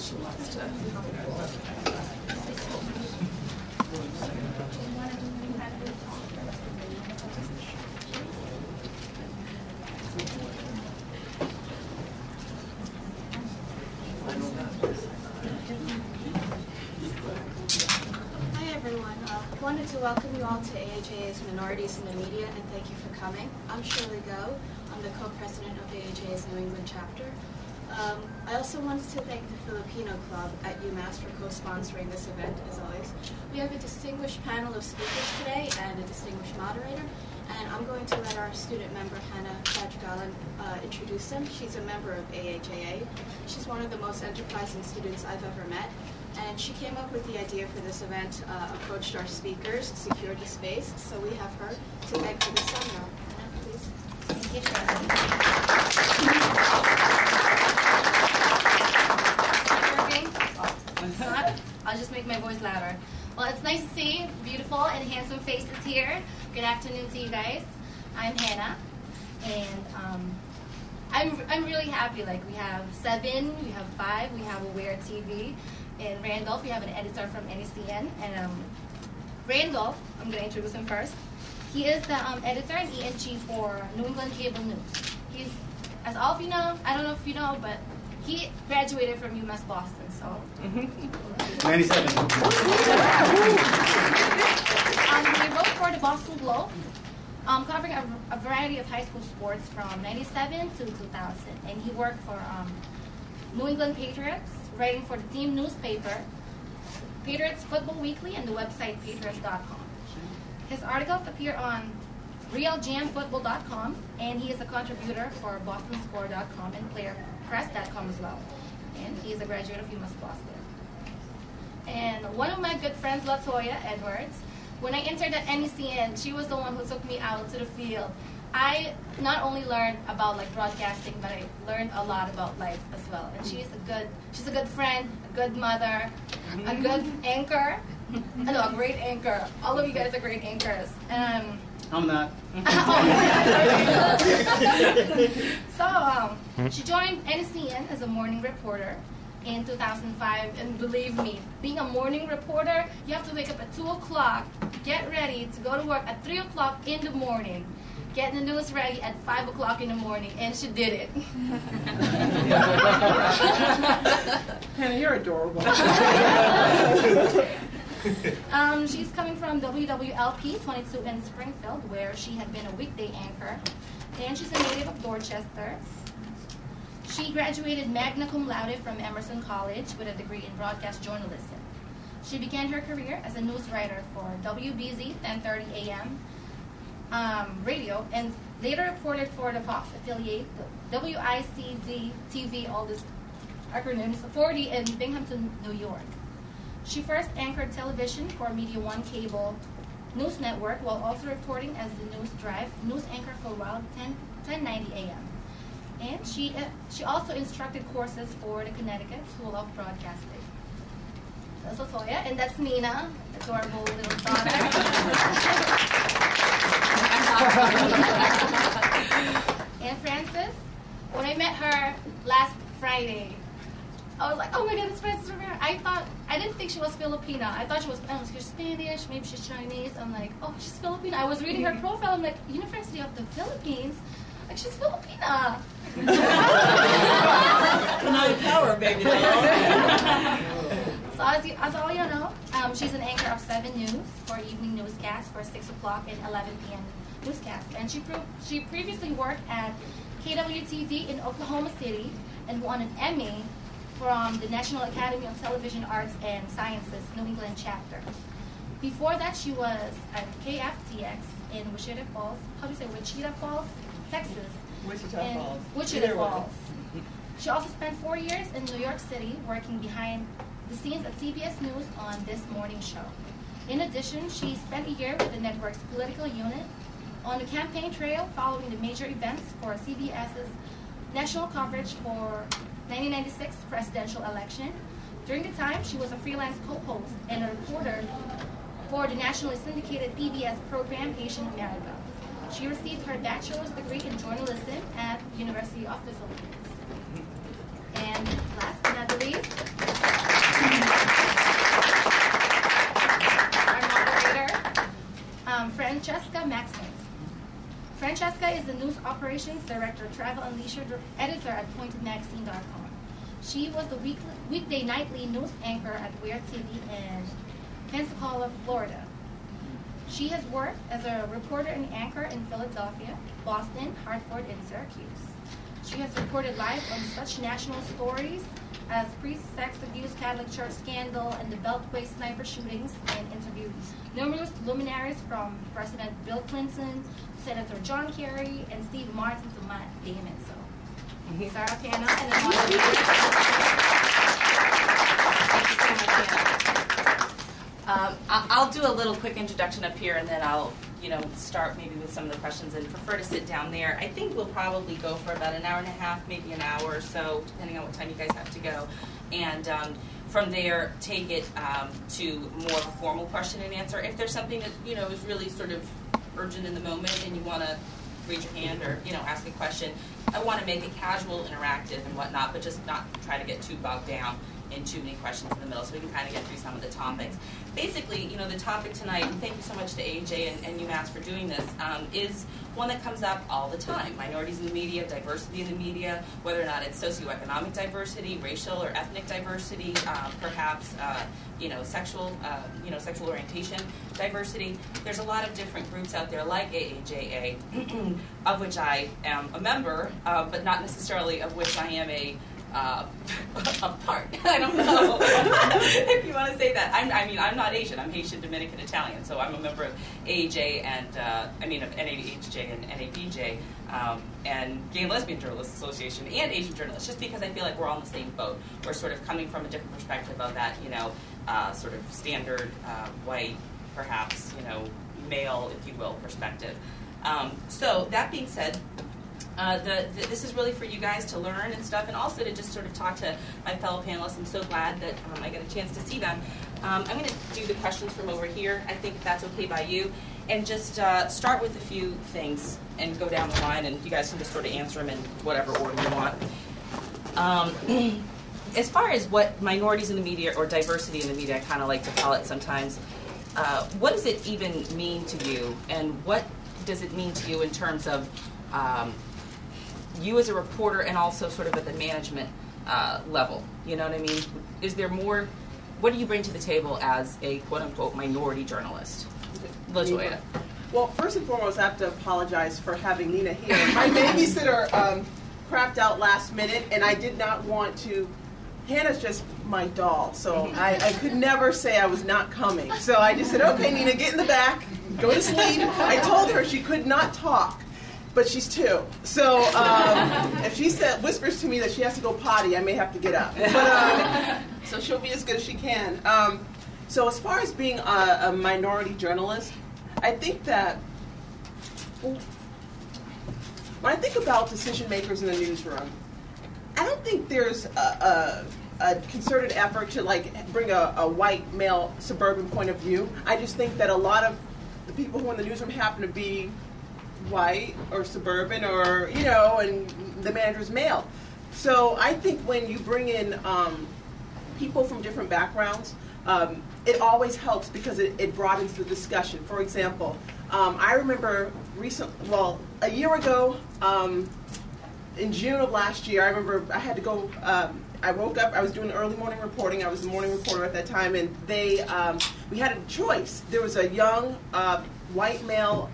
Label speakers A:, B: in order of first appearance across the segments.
A: she wants to.
B: Hi everyone. I wanted to welcome you all to AHA's Minorities in the Media, and thank you for coming. I'm Shirley Go. I'm the co-president of AHA's New England chapter. I also wanted to thank the Filipino Club at UMass for co-sponsoring this event, as always. We have a distinguished panel of speakers today and a distinguished moderator, and I'm going to let our student member, Hannah Kajgalan, introduce them. She's a member of AHAA. She's one of the most enterprising students I've ever met, and she came up with the idea for this event, approached our speakers, secured the space, so we have her to thank for this seminar. Hannah, please.
C: Thank you, Shirley. I'll just make my voice louder. Well, it's nice to see beautiful and handsome faces here. Good afternoon to you guys. I'm Hannah, and I'm really happy. Like, we have 7, we have 5, we have Aware TV. In Randolph, we have an editor from NECN, and Randolph, I'm going to introduce him first. He is the editor and ENG for New England Cable News. He's, as all of you know, I don't know if you know, but he graduated from UMass Boston, so.
D: 97.
C: He wrote for the Boston Globe, covering a variety of high school sports from 97 to 2000. And he worked for New England Patriots, writing for the team newspaper, Patriots Football Weekly, and the website patriots.com. His articles appear on realjamfootball.com, and he is a contributor for bostonscore.com and playerpress.com as well. And he is a graduate of UMass Boston. And one of my good friends, LaToya Edwards, when I entered at NECN, she was the one who took me out to the field. I not only learned about like broadcasting, but I learned a lot about life as well. And she's a good friend, a good mother, a good anchor. No, a great anchor. All of you guys are great anchors.
D: I'm not.
C: So she joined NECN as a morning reporter in 2005, and believe me, being a morning reporter, you have to wake up at 2 o'clock, get ready to go to work at 3 o'clock in the morning, get the news ready at 5 o'clock in the morning, and she did it.
A: Hannah, you're adorable.
C: She's coming from WWLP 22 in Springfield, where she had been a weekday anchor, and she's a native of Dorchester. She graduated magna cum laude from Emerson College with a degree in broadcast journalism. She began her career as a news writer for WBZ 1030 AM radio, and later reported for the Fox affiliate, WICZ TV, all these acronyms, 40 in Binghamton, New York. She first anchored television for Media One Cable News Network, while also reporting as the News Drive news anchor for Wild 1090 AM. And she also instructed courses for the Connecticut School of Broadcasting. That's LaToya, and that's Nina, adorable little daughter. And Frances, when I met her last Friday, I was like, oh my God, it's Frances Rivera. I didn't think she was Filipina. I thought she was she's Spanish, maybe she's Chinese. I'm like, oh, she's Filipina. I was reading her profile. I'm like, University of the Philippines? Like, she's Filipina.
A: Tonight power, baby.
C: So as all you know, she's an anchor of 7 News for evening newscasts for 6 o'clock and 11 p.m. newscasts. And she previously worked at KWTV in Oklahoma City and won an Emmy from the National Academy of Television Arts and Sciences New England chapter. Before that, she was at KFTX in Wichita Falls. How do you say Wichita Falls, Texas?
A: Wichita Falls.
C: Wichita Falls. She also spent 4 years in New York City working behind the scenes at CBS News on This Morning Show. In addition, she spent a year with the network's political unit on the campaign trail following the major events for CBS's national coverage for 1996 presidential election. During the time, she was a freelance co-host and a reporter for the nationally syndicated PBS program Asian America. She received her bachelor's degree in journalism at the University of the Philippines. And last but not the least, Francesca is the News Operations Director, Travel and Leisure Editor at PointedMagazine.com. She was the weekday nightly news anchor at Weird TV in Pensacola, Florida. She has worked as a reporter and anchor in Philadelphia, Boston, Hartford, and Syracuse. She has reported live on such national stories as pre-sex abuse, Catholic Church scandal, and the Beltway sniper shootings, and interviewed numerous luminaries from President Bill Clinton, Senator John Kerry, and Steve Martin to Matt Damon. So, Sarah Piano, and then
E: Thank you so much, Hannah. I'll do a little quick introduction up here, and then I'll start maybe with some of the questions and prefer to sit down there. I think we'll probably go for about an hour and a half, maybe an hour or so, depending on what time you guys have to go. And from there, take it to more of a formal question and answer. If there's something that, is really sort of urgent in the moment and you want to raise your hand or, ask a question, I want to make it casual, interactive, and whatnot, but just not try to get too bogged down in too many questions in the middle, so we can kind of get through some of the topics. Basically, the topic tonight, and thank you so much to AJ and UMass for doing this, is one that comes up all the time. Minorities in the media, diversity in the media, whether or not it's socioeconomic diversity, racial or ethnic diversity, perhaps sexual orientation diversity. There's a lot of different groups out there like AAJA, of which I am a member, but not necessarily of which I am a part. I don't know if you want to say that. I'm not Asian. I'm Haitian, Dominican, Italian. So I'm a member of AAJ and of NAHJ and NABJ and Gay and Lesbian Journalists Association and Asian Journalists. Just because I feel like we're all in the same boat. We're sort of coming from a different perspective of that, sort of standard white, perhaps male, if you will, perspective. So that being said. This is really for you guys to learn and stuff, and also to just sort of talk to my fellow panelists. I'm so glad that I get a chance to see them. I'm going to do the questions from over here, I think if that's okay by you, and just start with a few things and go down the line, and you guys can just sort of answer them in whatever order you want. As far as what minorities in the media, or diversity in the media, I kind of like to call it sometimes, what does it even mean to you, and what does it mean to you in terms of you as a reporter and also sort of at the management level? You know what I mean? Is there more, what do you bring to the table as a quote-unquote minority journalist? LaToya.
A: Well, first and foremost, I have to apologize for having Nina here. My babysitter crapped out last minute, and I did not want to. Hannah's just my doll, so I could never say I was not coming. So I just said, okay, Nina, get in the back, go to sleep. I told her she could not talk. But she's 2, so if she whispers to me that she has to go potty, I may have to get up. But, so she'll be as good as she can. So as far as being a minority journalist, I think that when I think about decision makers in the newsroom, I don't think there's a concerted effort to bring a white male suburban point of view. I just think that a lot of the people who are in the newsroom happen to be white or suburban or, and the manager's male. So I think when you bring in people from different backgrounds, it always helps because it broadens the discussion. For example, I remember a year ago, in June of last year, I remember I had to go, I woke up, I was doing early morning reporting, I was a morning reporter at that time, and we had a choice. There was a young white male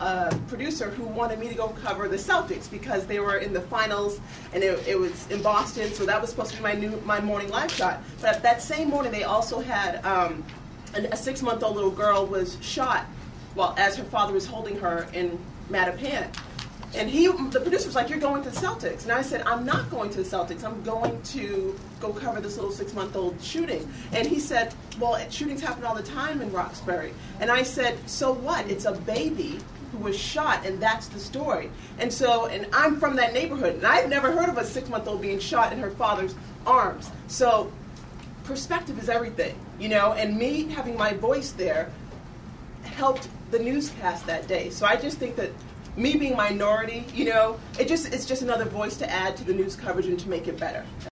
A: producer who wanted me to go cover the Celtics because they were in the finals, and it was in Boston, so that was supposed to be my morning live shot. But that same morning, they also had a 6-month-old little girl was shot as her father was holding her in Mattapan. And the producer was like, "You're going to the Celtics." And I said, "I'm not going to the Celtics. I'm going to go cover this little 6-month-old shooting." And he said, "Well, shootings happen all the time in Roxbury." And I said, "So what? It's a baby who was shot, and that's the story." And I'm from that neighborhood, and I've never heard of a 6-month-old being shot in her father's arms. So perspective is everything, and me having my voice there helped the newscast that day. So I just think that me being minority, it's just another voice to add to the news coverage and to make it better.